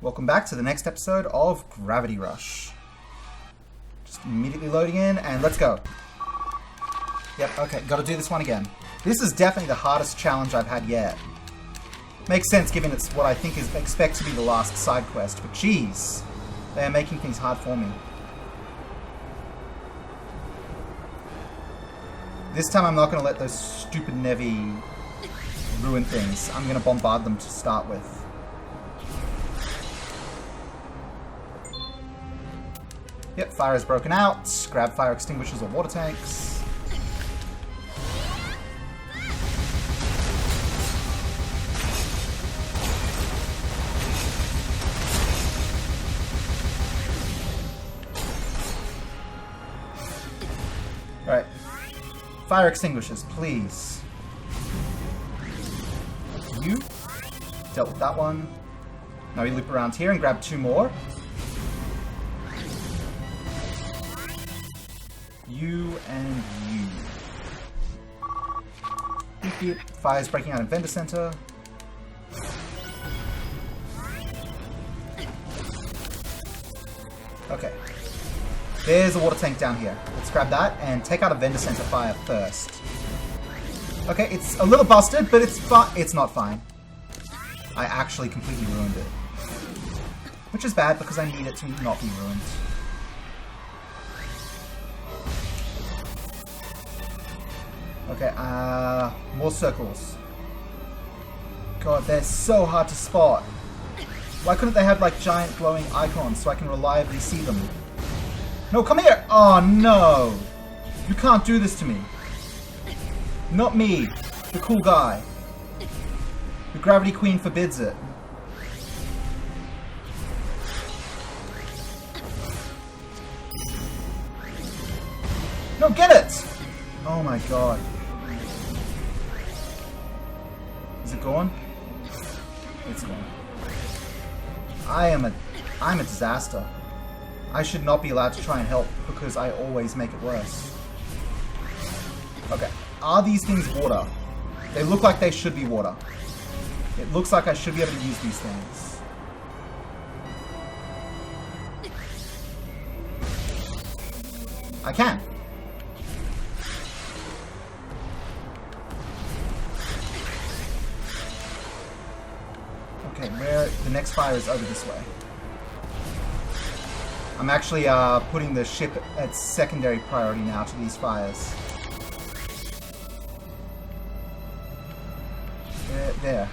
Welcome back to the next episode of Gravity Rush. Just immediately loading in, and let's go. Yep, okay, gotta do this one again. This is definitely the hardest challenge I've had yet. Makes sense given it's what I think is expect to be the last side quest, but jeez, they are making things hard for me. This time I'm not gonna let those stupid Nevi ruin things. I'm gonna bombard them to start with. Yep, fire is broken out. Grab fire extinguishers or water tanks. Alright. Fire extinguishers, please. You. Dealt with that one. Now we loop around here and grab two more. You and you. Beep beep. Fire's breaking out in Vendor Center. Okay. There's a water tank down here. Let's grab that and take out a Vendor Center fire first. Okay, it's a little busted, but it's fine. It's not fine. I actually completely ruined it. Which is bad because I need it to not be ruined. Okay, more circles. God, they're so hard to spot. Why couldn't they have, like, giant glowing icons so I can reliably see them? No, come here! Oh, no! You can't do this to me. Not me, the cool guy. The Gravity Queen forbids it. No, get it! Oh my god. Is it gone? It's gone. I'm a disaster. I should not be allowed to try and help because I always make it worse. Okay. Are these things water? They look like they should be water. It looks like I should be able to use these things. I can. Okay, where the next fire is over this way. I'm actually putting the ship at secondary priority now to these fires. There.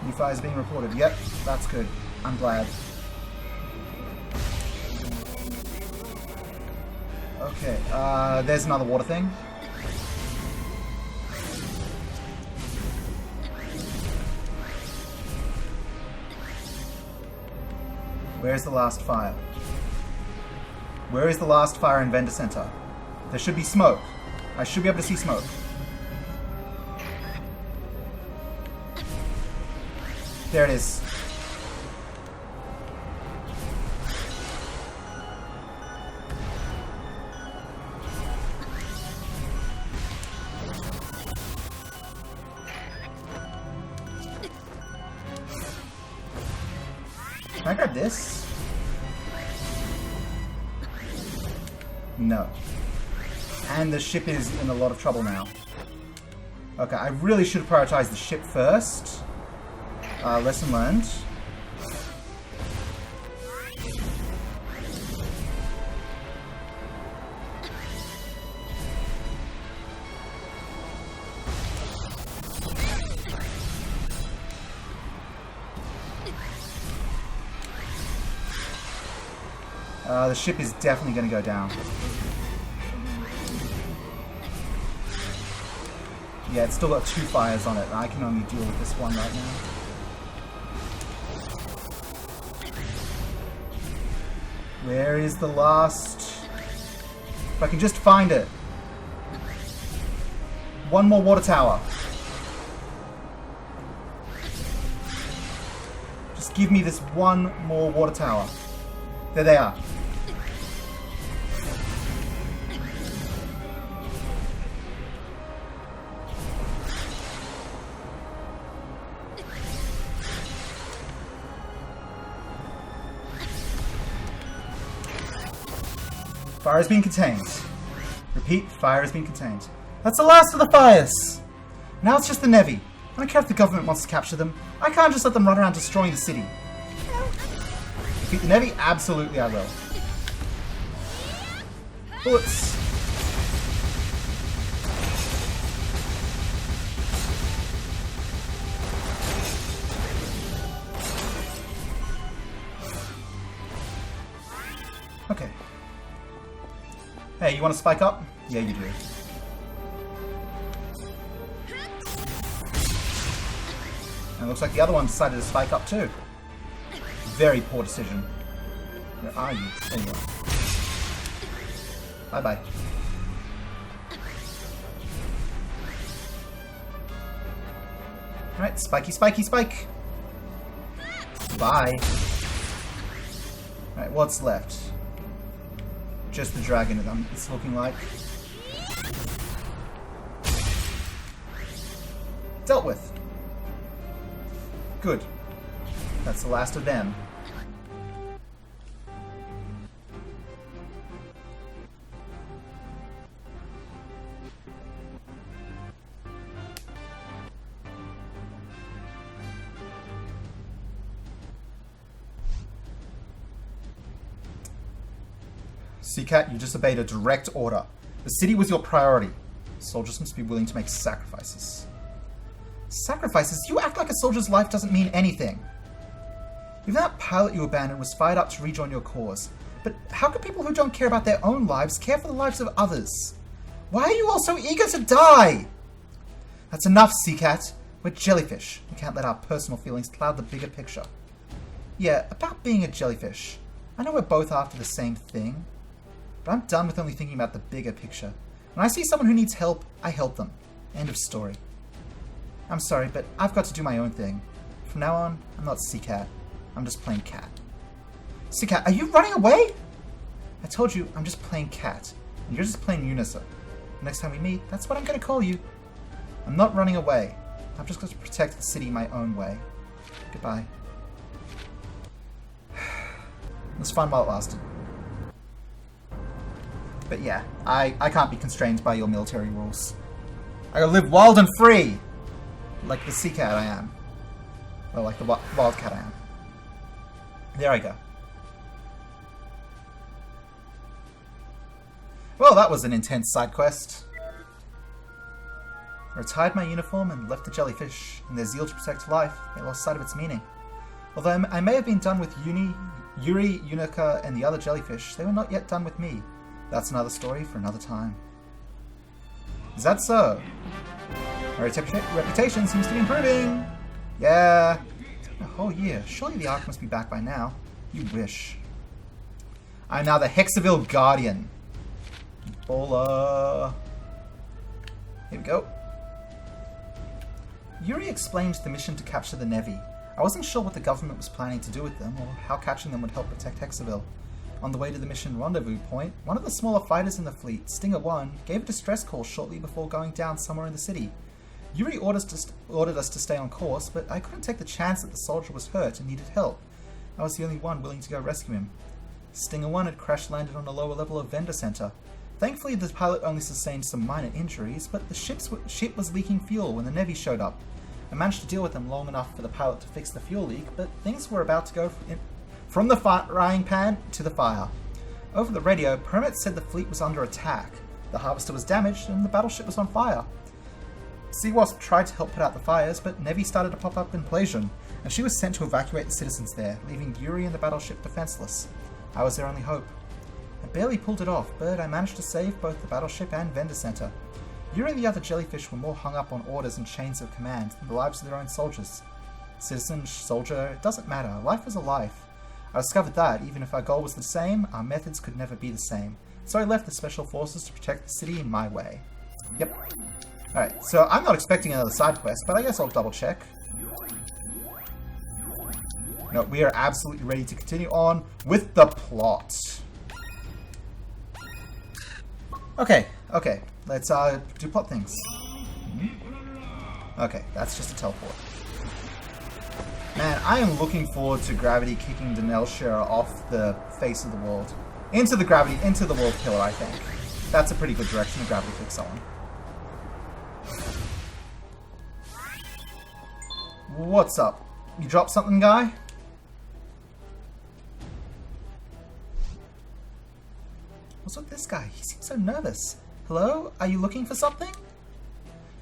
New fires being reported. Yep, that's good. I'm glad. Okay, there's another water thing. Where's the last fire? Where is the last fire in Vendor Center? There should be smoke. I should be able to see smoke. There it is. Can I grab this? No. And the ship is in a lot of trouble now. Okay, I really should have prioritized the ship first. Lesson learned. The ship is definitely going to go down. Yeah, it's still got two fires on it, and I can only deal with this one right now. Where is the last... If I can just find it. One more water tower. Give me this one more water tower. There they are. Fire has been contained. Repeat, fire has been contained. That's the last of the fires! Now it's just the Nevi. I don't care if the government wants to capture them. I can't just let them run around destroying the city. Defeat the Nevi? Absolutely I will. Bullets. Okay. Hey, you want to spike up? Yeah, you do. And it looks like the other one decided to spike up too. Very poor decision. Where are you? There you are. Bye-bye. Alright, spiky, spiky, spike! Bye. Alright, what's left? Just the dragon, it's looking like. Dealt with. Good. That's the last of them. Seacat, you disobeyed a direct order. The city was your priority. Soldiers must be willing to make sacrifices. Sacrifices? You act like a soldier's life doesn't mean anything. Even that pilot you abandoned was fired up to rejoin your cause. But how can people who don't care about their own lives care for the lives of others? Why are you all so eager to die? That's enough, Seacat. We're jellyfish. We can't let our personal feelings cloud the bigger picture. Yeah, about being a jellyfish. I know we're both after the same thing. But I'm done with only thinking about the bigger picture. When I see someone who needs help, I help them. End of story. I'm sorry, but I've got to do my own thing. From now on, I'm not Seacat. I'm just playing cat. Seacat, are you running away? I told you, I'm just playing cat. And you're just playing Unisa. Next time we meet, that's what I'm going to call you. I'm not running away. I've just got to protect the city my own way. Goodbye. It was fun while it lasted. But yeah, I can't be constrained by your military rules. I gotta live wild and free! Like the Seacat I am. Or like the wildcat I am. There I go. Well, that was an intense side quest. I retired my uniform and left the jellyfish. In their zeal to protect life, they lost sight of its meaning. Although I may have been done with Yuri, Unica, and the other jellyfish, they were not yet done with me. That's another story for another time. Is that so? My reputation seems to be improving! Yeah! It's been a whole year. Surely the Ark must be back by now. You wish. I'm now the Hexaville Guardian. Baller. Here we go. Yuri explained the mission to capture the Nevi. I wasn't sure what the government was planning to do with them, or how catching them would help protect Hexaville. On the way to the mission rendezvous point, one of the smaller fighters in the fleet, Stinger 1, gave a distress call shortly before going down somewhere in the city. Yuri ordered us to stay on course, but I couldn't take the chance that the soldier was hurt and needed help. I was the only one willing to go rescue him. Stinger 1 had crash-landed on a lower level of Vendor Center. Thankfully, the pilot only sustained some minor injuries, but the ship was leaking fuel when the Nevi showed up. I managed to deal with them long enough for the pilot to fix the fuel leak, but things were about to go from the frying pan to the fire. Over the radio, Permit said the fleet was under attack. The harvester was damaged and the battleship was on fire. Seawasp tried to help put out the fires, but Nevi started to pop up in Plasian, and she was sent to evacuate the citizens there, leaving Yuri and the battleship defenseless. I was their only hope. I barely pulled it off, but I managed to save both the battleship and Vendor Center. Yuri and the other jellyfish were more hung up on orders and chains of command than the lives of their own soldiers. Citizen, soldier, it doesn't matter. Life was a life. I discovered that, even if our goal was the same, our methods could never be the same. So I left the Special Forces to protect the city in my way. Yep. Alright, so I'm not expecting another side quest, but I guess I'll double check. No, we are absolutely ready to continue on with the plot. Okay, let's do plot things. Okay, that's just a teleport. Man, I am looking forward to Gravity kicking Danelle Shera off the face of the world. Into the gravity, into the world pillar, I think. That's a pretty good direction to gravity kick someone. What's up? You dropped something, guy? What's with this guy? He seems so nervous. Hello? Are you looking for something?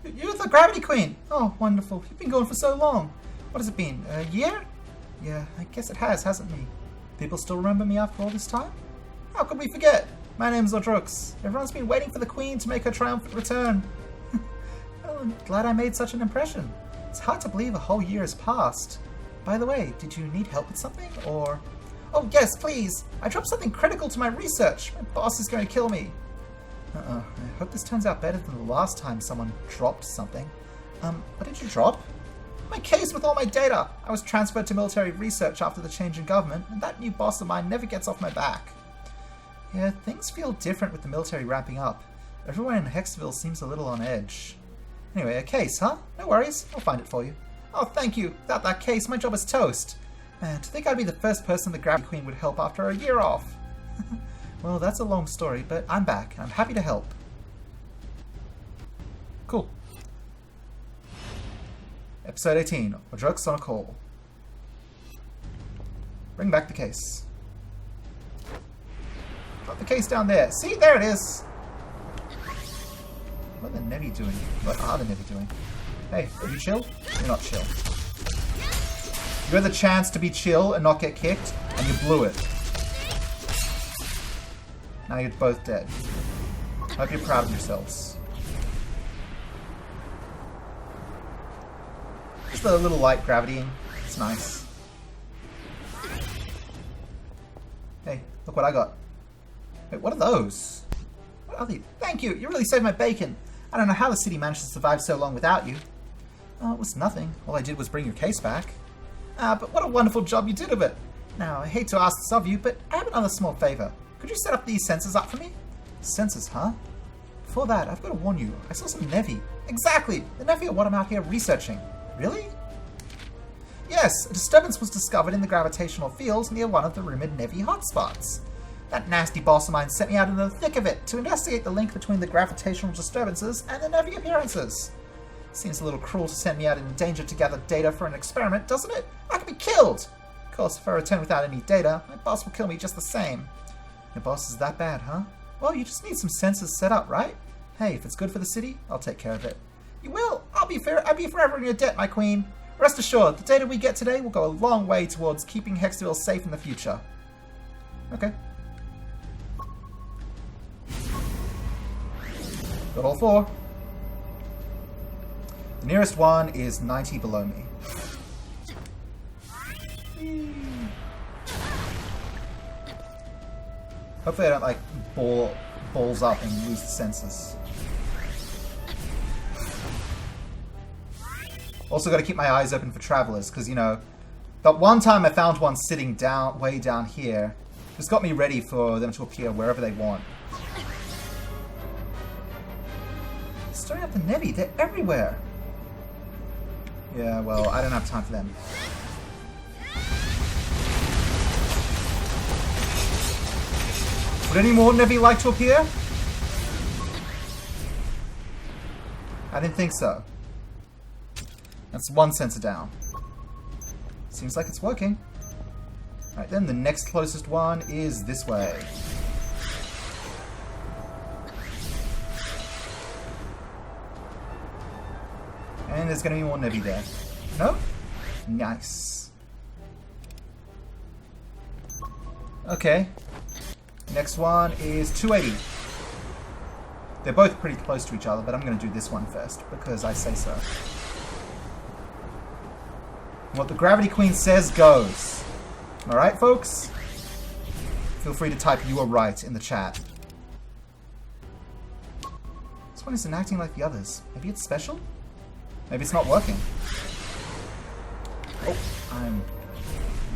You're the Gravity Queen! Oh, wonderful. You've been gone for so long. What has it been? A year? Yeah, I guess it has, hasn't it? People still remember me after all this time? How could we forget? My name's Adreaux. Everyone's been waiting for the Queen to make her triumphant return. Well, I'm glad I made such an impression. It's hard to believe a whole year has passed. By the way, did you need help with something, or... Oh, yes, please! I dropped something critical to my research! My boss is going to kill me! I hope this turns out better than the last time someone dropped something. What did you drop? My case with all my data! I was transferred to military research after the change in government, and that new boss of mine never gets off my back. Yeah, things feel different with the military wrapping up. Everyone in Hexville seems a little on edge. Anyway, a case, huh? No worries, I'll find it for you. Oh, thank you. Without that case, my job is toast. Man, to think I'd be the first person the Gravity Queen would help after a year off. Well, that's a long story, but I'm back. I'm happy to help. Cool. Episode 18, Adreaux on a call. Bring back the case. Got the case down there. See, there it is. What are the Nevi doing? What are the Nevi doing? Hey, are you chill? You're not chill. You had the chance to be chill and not get kicked, and you blew it. Now you're both dead. Hope you're proud of yourselves. Just a little light gravity. It's nice. Hey, look what I got. Wait, what are those? What are they? Thank you! You really saved my bacon! I don't know how the city managed to survive so long without you. Oh, it was nothing. All I did was bring your case back. But what a wonderful job you did of it! Now, I hate to ask this of you, but I have another small favor. Could you set up these sensors up for me? Sensors, huh? Before that, I've got to warn you. I saw some Nevi. Exactly! The Nevi are what I'm out here researching. Really? Yes, a disturbance was discovered in the gravitational field near one of the rumored Nevi hotspots. That nasty boss of mine sent me out in the thick of it to investigate the link between the gravitational disturbances and the Nevi appearances. Seems a little cruel to send me out in danger to gather data for an experiment, doesn't it? I could be killed! Of course, if I return without any data, my boss will kill me just the same. Your boss is that bad, huh? Well, you just need some sensors set up, right? Hey, if it's good for the city, I'll take care of it. You will! I'll be forever in your debt, my queen. Rest assured, the data we get today will go a long way towards keeping Hexville safe in the future. Okay. Got all four. The nearest one is 90 below me. Hopefully I don't, like, balls up and lose the sensors. Also got to keep my eyes open for travelers, because, you know, that one time I found one sitting down, way down here. Just got me ready for them to appear wherever they want. Stirring up the Nevi, they're everywhere. Yeah, well, I don't have time for them. Would any more Nevi like to appear? I didn't think so. That's one sensor down. Seems like it's working. Alright then, the next closest one is this way. And there's going to be more Nevi there. No? Nice. Okay. Next one is 280. They're both pretty close to each other, but I'm going to do this one first, because I say so. What the Gravity Queen says goes. Alright, folks? Feel free to type "you are right" in the chat. This one isn't acting like the others. Maybe it's special? Maybe it's not working. Oh, I'm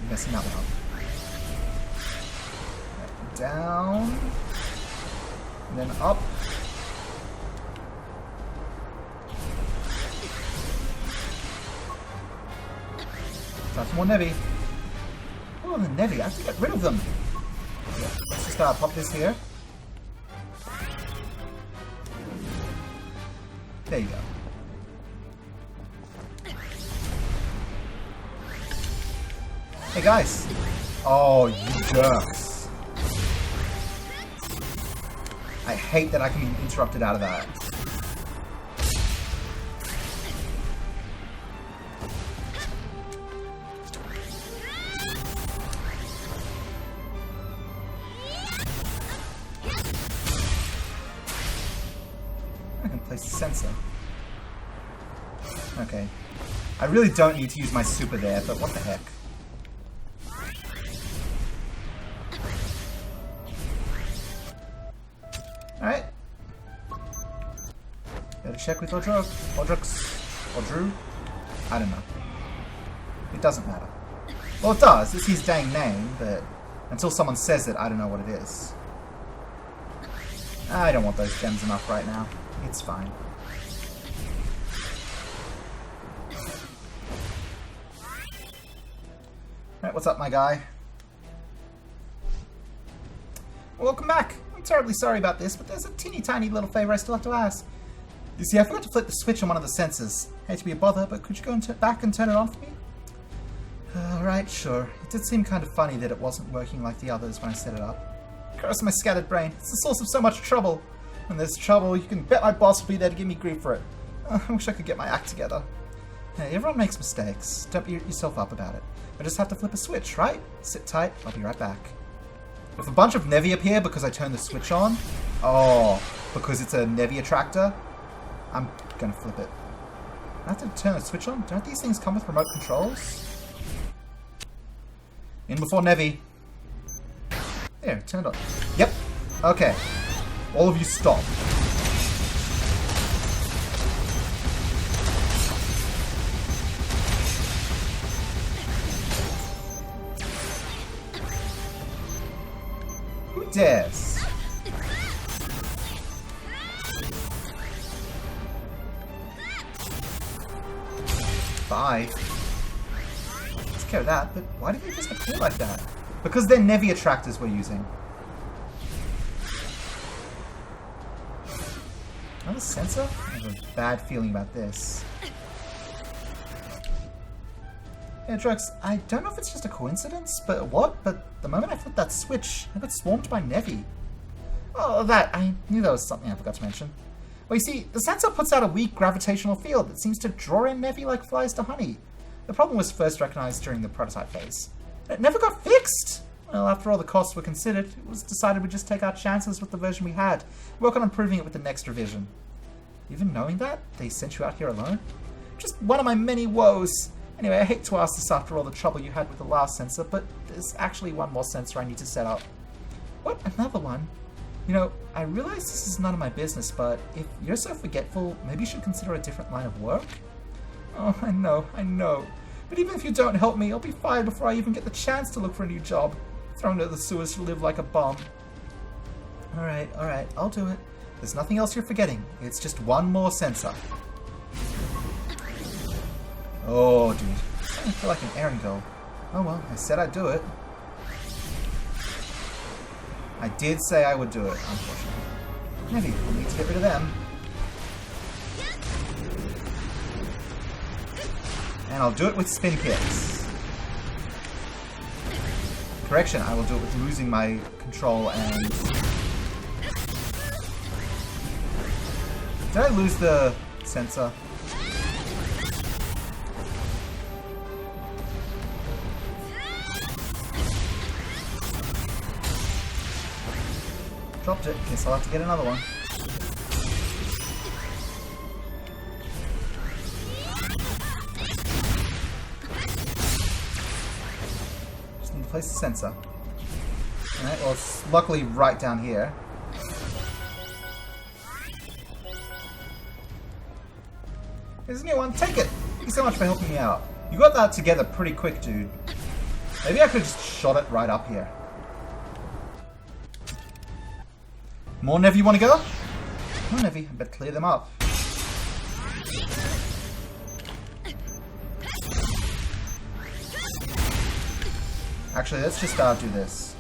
messing that one up. Down. And then up. Time for more Nevi. Oh, the Nevi. I have to get rid of them. Yeah, let's just pop this here. There you go. Hey guys! Oh, you jerks. I hate that I can be interrupted out of that. I can place a sensor. Okay. I really don't need to use my super there, but what the heck. Alright. Better check with Adreaux. Adreaux? I don't know. It doesn't matter. Well, it does. It's his dang name, but until someone says it, I don't know what it is. I don't want those gems enough right now. It's fine. Alright, what's up, my guy? Welcome back. I'm terribly sorry about this, but there's a teeny tiny little favor I still have to ask. You see, I forgot to flip the switch on one of the sensors. Hate to be a bother, but could you go and back and turn it on for me? Alright, sure. It did seem kind of funny that it wasn't working like the others when I set it up. Curse my scattered brain. It's the source of so much trouble. When there's trouble, you can bet my boss will be there to give me grief for it. I wish I could get my act together. Hey, everyone makes mistakes. Don't beat yourself up about it. I just have to flip a switch, right? Sit tight, I'll be right back. If a bunch of Nevi appear because I turn the switch on, oh, because it's a Nevi attractor, I'm gonna flip it. I have to turn the switch on? Don't these things come with remote controls? In before Nevi. There, turned on. Yep. Okay. All of you stop. Who dares? Bye. Let's care of that, but why did they just appear like that? Because they're Nevi attractors we're using. Another sensor? I have a bad feeling about this. Yeah, Adreaux, I don't know if it's just a coincidence, but the moment I flipped that switch, I got swarmed by Nevi. Oh, I knew that was something I forgot to mention. Well, you see, the sensor puts out a weak gravitational field that seems to draw in Nevi like flies to honey. The problem was first recognized during the prototype phase. It never got fixed! Well, after all the costs were considered, it was decided we'd just take our chances with the version we had, work on improving it with the next revision. Even knowing that, they sent you out here alone? Just one of my many woes! Anyway, I hate to ask this after all the trouble you had with the last sensor, but there's actually one more sensor I need to set up. What? Another one? You know, I realize this is none of my business, but if you're so forgetful, maybe you should consider a different line of work? Oh, I know. But even if you don't help me, I'll be fired before I even get the chance to look for a new job. Thrown into the sewers to live like a bum. Alright, I'll do it. There's nothing else you're forgetting. It's just one more sensor. Oh, dude. I feel like an errand girl. Oh well, I said I'd do it. I did say I would do it, unfortunately. Maybe we'll need to get rid of them. And I'll do it with spin kicks. Correction, I will do it with losing my control and... Did I lose the sensor? Dropped it. Guess I'll have to get another one. Just need to place the sensor. Alright, well it's luckily right down here. Here's a new one. Take it! Thank you so much for helping me out. You got that together pretty quick, dude. Maybe I could have just shot it right up here. More Nevi, you want to go? More Nevi, I better clear them up. Actually, let's just do this.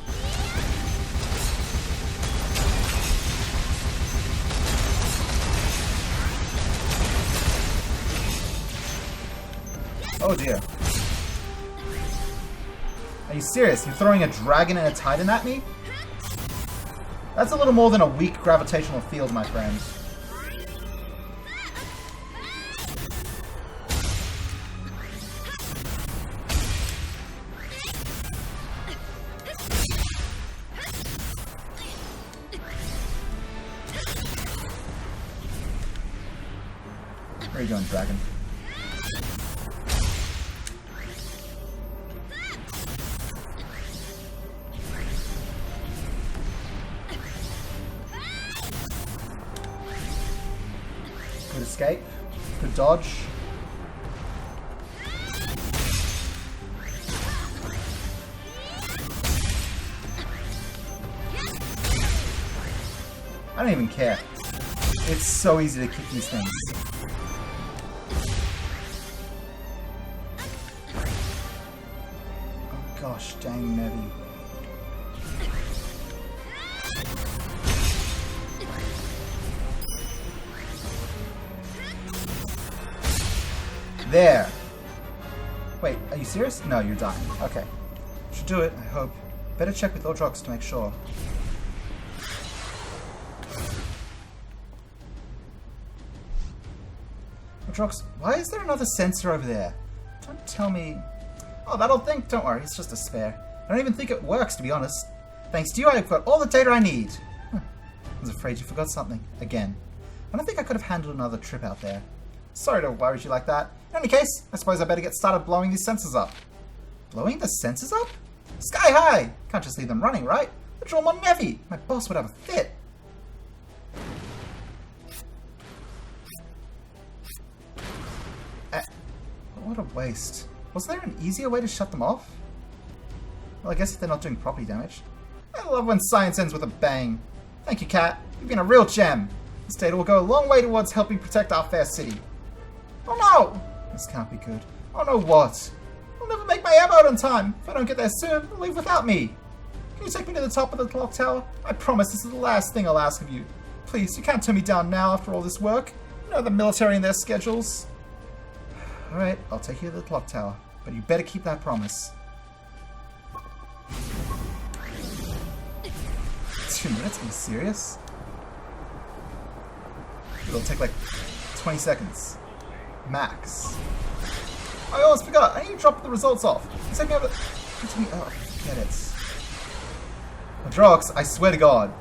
Oh dear. Are you serious? You're throwing a dragon and a titan at me? That's a little more than a weak gravitational field, my friend. Where are you going, dragon? Good escape. Good dodge. I don't even care. It's so easy to kick these things. Oh gosh, dang Nevi. There! Wait, are you serious? No, you're dying. Okay. Should do it, I hope. Better check with Adreaux to make sure. Adreaux, why is there another sensor over there? Don't tell me... Oh, that'll think. Don't worry, it's just a spare. I don't even think it works, to be honest. Thanks to you, I've got all the data I need. I was afraid you forgot something. Again. I don't think I could have handled another trip out there. Sorry to worry you like that. In any case, I suppose I better get started blowing these sensors up. Blowing the sensors up? Sky high! Can't just leave them running, right? They're drawn on Nevi. My boss would have a fit. What a waste. Was there an easier way to shut them off? Well, I guess if they're not doing property damage. I love when science ends with a bang. Thank you, Cat. You've been a real gem. This data will go a long way towards helping protect our fair city. Oh no! This can't be good. Oh no, what? I'll never make my ammo out on time. If I don't get there soon, they'll leave without me. Can you take me to the top of the clock tower? I promise this is the last thing I'll ask of you. Please, you can't turn me down now after all this work. You know the military and their schedules. Alright, I'll take you to the clock tower. But you better keep that promise. 2 minutes? Are you serious? It'll take like 20 seconds. Max. I almost forgot. I need to drop the results off. Take me over. Oh, forget it. Adreaux, I swear to God.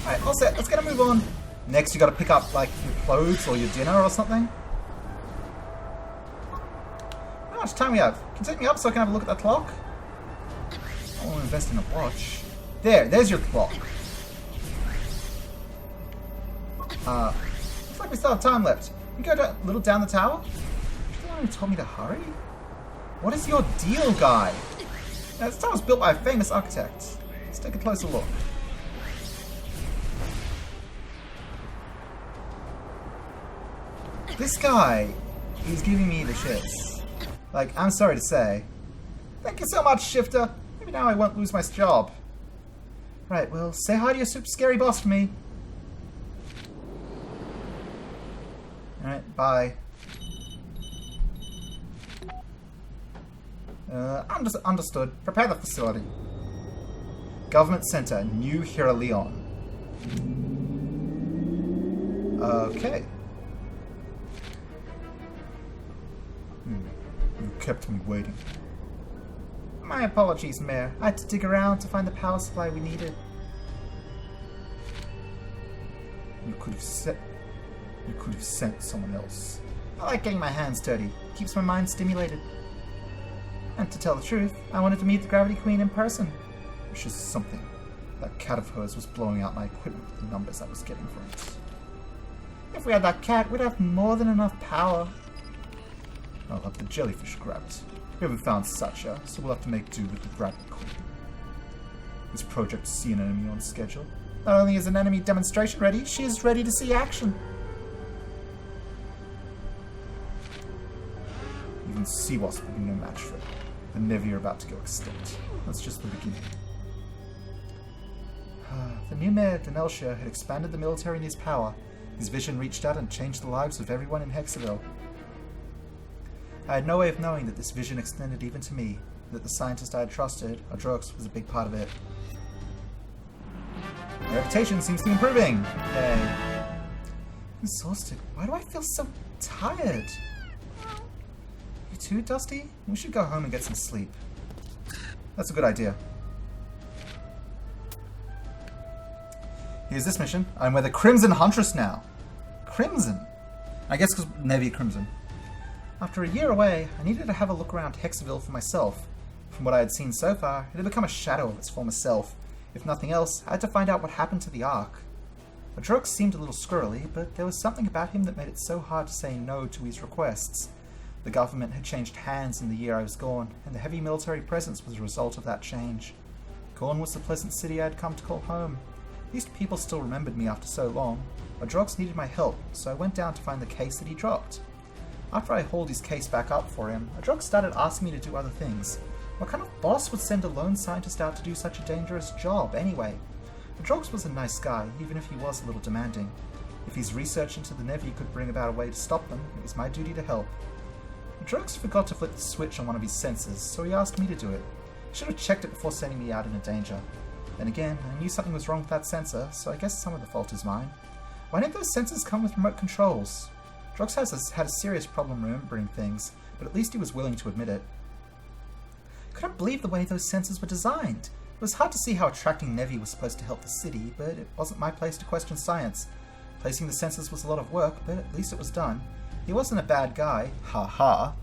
Alright, all set. Let's get a move on. Next, you gotta pick up, like, your clothes or your dinner or something. How much time we have? Can you take me up so I can have a look at that clock? I want to invest in a watch. There's your clock. Looks like we still have time left. You go a little down the tower? You're the one who told me to hurry? What is your deal, guy? Now, this tower was built by a famous architect. Let's take a closer look. This guy, he's giving me the shits. Like, I'm sorry to say. Thank you so much, Shifter. Maybe now I won't lose my job. Right, well, say hi to your super scary boss for me. Alright, bye. Understood. Prepare the facility. Government Center, New Hiraleon. Okay. You kept me waiting. My apologies, Mayor. I had to dig around to find the power supply we needed. You could have sent someone else. I like getting my hands dirty. Keeps my mind stimulated. And to tell the truth, I wanted to meet the Gravity Queen in person. Which is something. That cat of hers was blowing out my equipment with the numbers I was getting from it. If we had that cat, we'd have more than enough power. I'll have the jellyfish grab it. We haven't found Satya, so we'll have to make do with the Gravity Queen. This project to see an enemy on schedule. Not only is an enemy demonstration ready, she is ready to see action. Even Sea-Wasp will be no match for it. The Nevi are about to go extinct. That's just the beginning. new mayor, Denelshire, had expanded the military in his power. His vision reached out and changed the lives of everyone in Hexaville. I had no way of knowing that this vision extended even to me, that the scientist I had trusted, Adreaux, was a big part of it. My reputation seems to be improving! Yay. I'm exhausted. Why do I feel so tired? You too, Dusty? We should go home and get some sleep. That's a good idea. Here's this mission. I'm with the Crimson Huntress now. Crimson? I guess because Navy Crimson. After a year away, I needed to have a look around Hexaville for myself. From what I had seen so far, it had become a shadow of its former self. If nothing else, I had to find out what happened to the Ark. Adreaux seemed a little squirrely, but there was something about him that made it so hard to say no to his requests. The government had changed hands in the year I was gone, and the heavy military presence was a result of that change. Gone was the pleasant city I had come to call home. At least people still remembered me after so long. Adreaux needed my help, so I went down to find the case that he dropped. After I hauled his case back up for him, Adreaux started asking me to do other things. What kind of boss would send a lone scientist out to do such a dangerous job, anyway? Adreaux was a nice guy, even if he was a little demanding. If his research into the Nevi could bring about a way to stop them, it was my duty to help. Adreaux forgot to flip the switch on one of his sensors, so he asked me to do it. I should have checked it before sending me out into danger. Then again, I knew something was wrong with that sensor, so I guess some of the fault is mine. Why didn't those sensors come with remote controls? Adreaux had a serious problem remembering things, but at least he was willing to admit it. I couldn't believe the way those sensors were designed. It was hard to see how attracting Nevi was supposed to help the city, but it wasn't my place to question science. Placing the sensors was a lot of work, but at least it was done. He wasn't a bad guy, ha,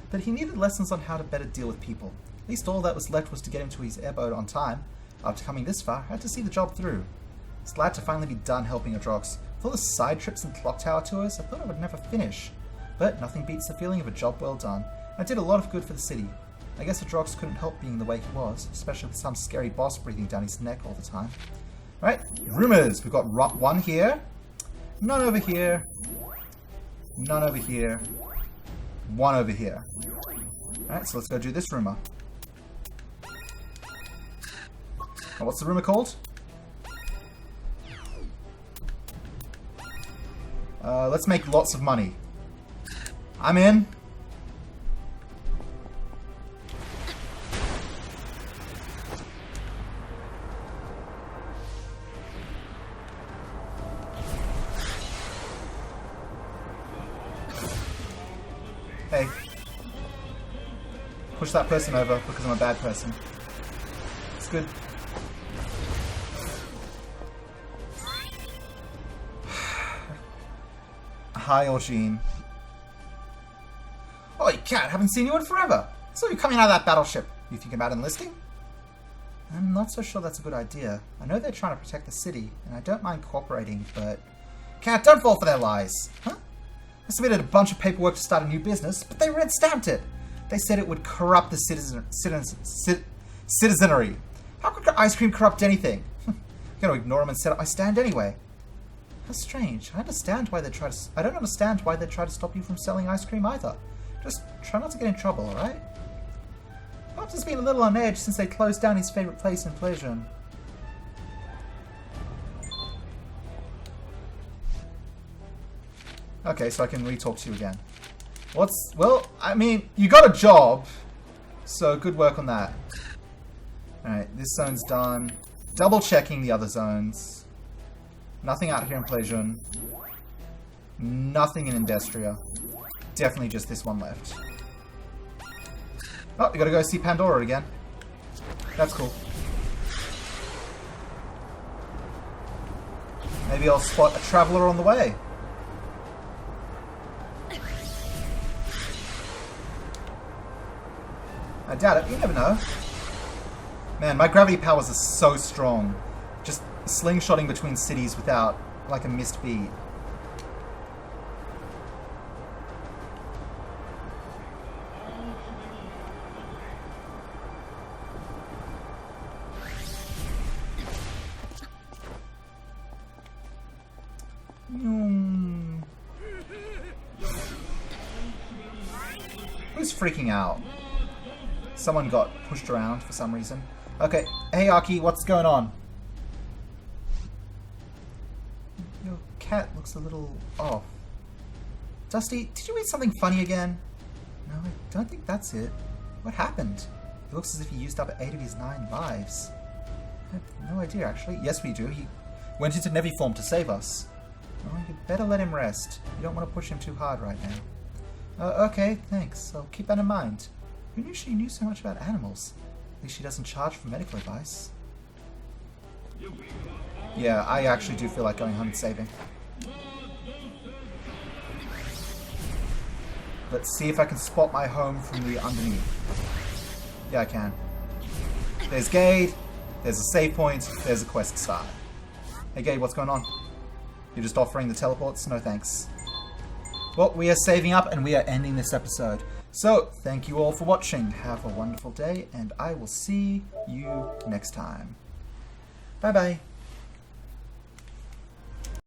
but he needed lessons on how to better deal with people. At least all that was left was to get him to his airboat on time. After coming this far, I had to see the job through. I was glad to finally be done helping Adreaux. With all the side trips and clock tower tours, I thought I would never finish. But nothing beats the feeling of a job well done. I did a lot of good for the city. I guess Adreaux couldn't help being the way he was, especially with some scary boss breathing down his neck all the time. Right, rumors. We've got one here, none over here, none over here, one over here. Alright, so let's go do this rumor. Oh, what's the rumor called? Let's make lots of money. I'm in. Hey. Push that person over because I'm a bad person. It's good. Hi, Orgine. Oh, you cat, haven't seen you in forever. So you're coming out of that battleship. You thinking about enlisting? I'm not so sure that's a good idea. I know they're trying to protect the city, and I don't mind cooperating, but... Cat, don't fall for their lies. Huh? I submitted a bunch of paperwork to start a new business, but they red-stamped it. They said it would corrupt the citizenry. How could ice cream corrupt anything? I'm going to ignore them and set up my stand anyway. How strange. I don't understand why they try to stop you from selling ice cream either. Just try not to get in trouble, alright? Pops has been a little on edge since they closed down his favorite place in Pleasure. Okay, so I can re-talk to you again. Well, I mean, you got a job, so good work on that. Alright, this zone's done. Double checking the other zones. Nothing out here in Pleasure. Nothing in Industria. Definitely just this one left. Oh, we gotta go see Pandora again. That's cool. Maybe I'll spot a traveler on the way. I doubt it. You never know. Man, my gravity powers are so strong. Just slingshotting between cities without, like, a missed beat. Who's freaking out? Someone got pushed around for some reason. Okay, hey Aki, what's going on? looks a little off. Dusty, did you eat something funny again? No, I don't think that's it. What happened? It looks as if he used up 8 of his 9 lives. I have no idea, actually. Yes, we do. He went into Nevi form to save us. Oh, you better let him rest. You don't want to push him too hard right now. Okay, thanks. I'll keep that in mind. Who knew she knew so much about animals? At least she doesn't charge for medical advice. Yeah, I actually do feel like going home and saving. Let's see if I can spot my home from the underneath. Yeah, I can. There's Gade. There's a save point. There's a quest start. Hey Gade, what's going on? You're just offering the teleports? No thanks. Well, we are saving up and we are ending this episode. So, thank you all for watching. Have a wonderful day and I will see you next time. Bye bye.